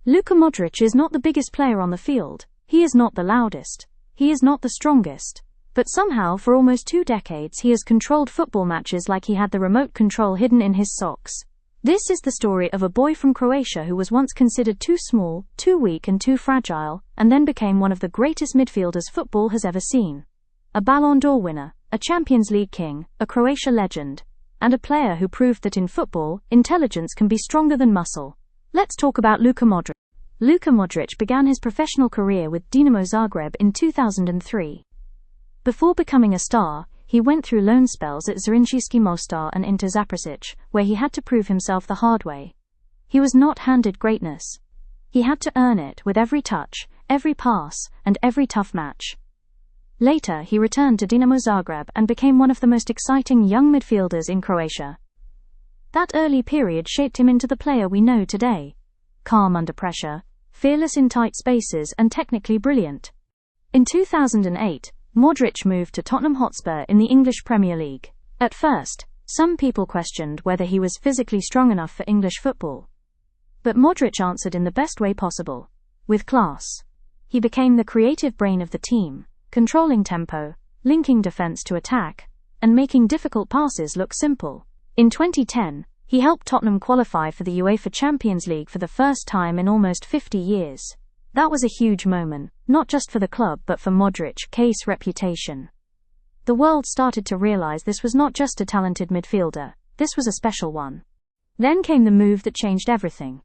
Luka Modrić is not the biggest player on the field, he is not the loudest, he is not the strongest, but somehow for almost 2 decades he has controlled football matches like he had the remote control hidden in his socks. This is the story of a boy from Croatia who was once considered too small, too weak and too fragile, and then became one of the greatest midfielders football has ever seen. A Ballon d'Or winner, a Champions League king, a Croatia legend, and a player who proved that in football, intelligence can be stronger than muscle. Let's talk about Luka Modrić. Luka Modrić began his professional career with Dinamo Zagreb in 2003. Before becoming a star, he went through loan spells at Zrinjski Mostar and into Zaprešić, where he had to prove himself the hard way. He was not handed greatness. He had to earn it with every touch, every pass, and every tough match. Later he returned to Dinamo Zagreb and became one of the most exciting young midfielders in Croatia. That early period shaped him into the player we know today. Calm under pressure, fearless in tight spaces and technically brilliant. In 2008, Modric moved to Tottenham Hotspur in the English Premier League. At first, some people questioned whether he was physically strong enough for English football. But Modric answered in the best way possible, with class. He became the creative brain of the team, controlling tempo, linking defense to attack, and making difficult passes look simple. In 2010, he helped Tottenham qualify for the UEFA Champions League for the first time in almost 50 years. That was a huge moment, not just for the club but for Modric's reputation. The world started to realize this was not just a talented midfielder, this was a special one. Then came the move that changed everything.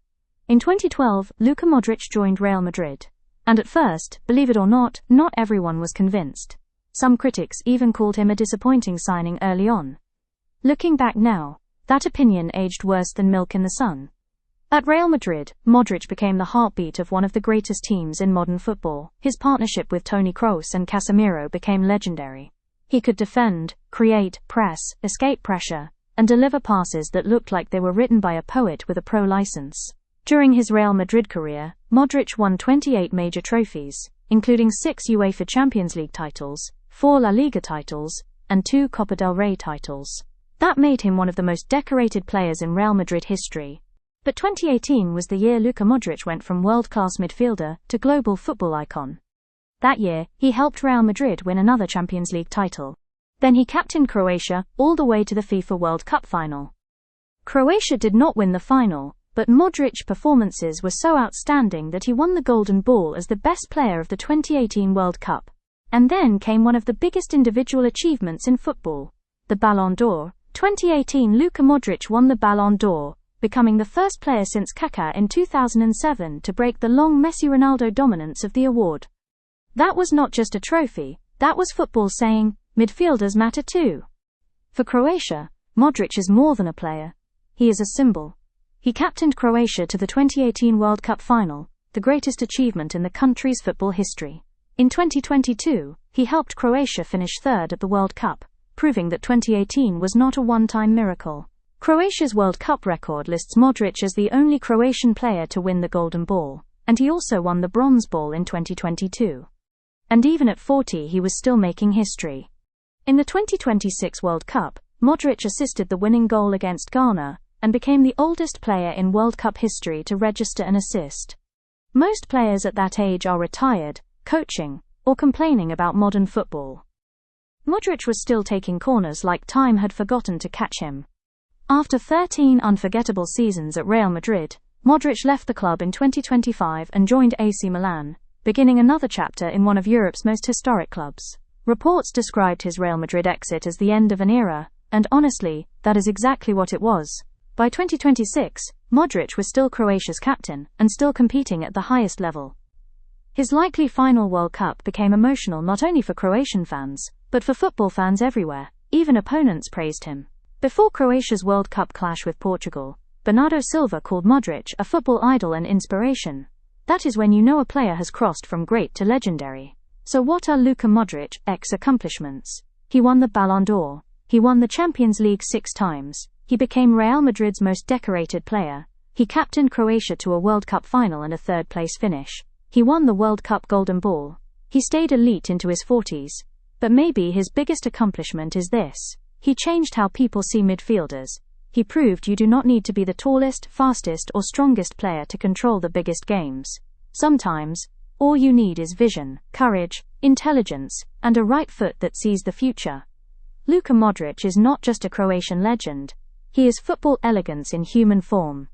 In 2012, Luka Modrić joined Real Madrid. And at first, believe it or not everyone was convinced. Some critics even called him a disappointing signing early on. Looking back now, that opinion aged worse than milk in the sun. At Real Madrid, Modric became the heartbeat of one of the greatest teams in modern football. His partnership with Toni Kroos and Casemiro became legendary. He could defend, create, press, escape pressure, and deliver passes that looked like they were written by a poet with a pro license. During his Real Madrid career, Modric won 28 major trophies, including 6 UEFA Champions League titles, 4 La Liga titles, and 2 Copa del Rey titles. That made him one of the most decorated players in Real Madrid history. But 2018 was the year Luka Modrić went from world-class midfielder to global football icon. That year, he helped Real Madrid win another Champions League title. Then he captained Croatia all the way to the FIFA World Cup final. Croatia did not win the final, but Modric's performances were so outstanding that he won the Golden Ball as the best player of the 2018 World Cup. And then came one of the biggest individual achievements in football, the Ballon d'Or. 2018 Luka Modrić won the Ballon d'Or, becoming the first player since Kaká in 2007 to break the long Messi-Ronaldo dominance of the award. That was not just a trophy, that was football saying, midfielders matter too. For Croatia, Modric is more than a player. He is a symbol. He captained Croatia to the 2018 World Cup final, the greatest achievement in the country's football history. In 2022, he helped Croatia finish third at the World Cup, proving that 2018 was not a one-time miracle. Croatia's World Cup record lists Modric as the only Croatian player to win the Golden Ball, and he also won the Bronze Ball in 2022. And even at 40 he was still making history. In the 2026 World Cup, Modric assisted the winning goal against Ghana, and became the oldest player in World Cup history to register an assist. Most players at that age are retired, coaching, or complaining about modern football. Modric was still taking corners like time had forgotten to catch him. After 13 unforgettable seasons at Real Madrid, Modric left the club in 2025 and joined AC Milan, beginning another chapter in one of Europe's most historic clubs. Reports described his Real Madrid exit as the end of an era, and honestly, that is exactly what it was. By 2026, Modric was still Croatia's captain, and still competing at the highest level. His likely final World Cup became emotional not only for Croatian fans, but for football fans everywhere. Even opponents praised him. Before Croatia's World Cup clash with Portugal, Bernardo Silva called Modric a football idol and inspiration. That is when you know a player has crossed from great to legendary. So what are Luka Modric's accomplishments? He won the Ballon d'Or. He won the Champions League 6 times. He became Real Madrid's most decorated player. He captained Croatia to a World Cup final and a third-place finish. He won the World Cup Golden Ball. He stayed elite into his 40s. But maybe his biggest accomplishment is this. He changed how people see midfielders. He proved you do not need to be the tallest, fastest, or strongest player to control the biggest games. Sometimes, all you need is vision, courage, intelligence, and a right foot that sees the future. Luka Modrić is not just a Croatian legend. He is football elegance in human form.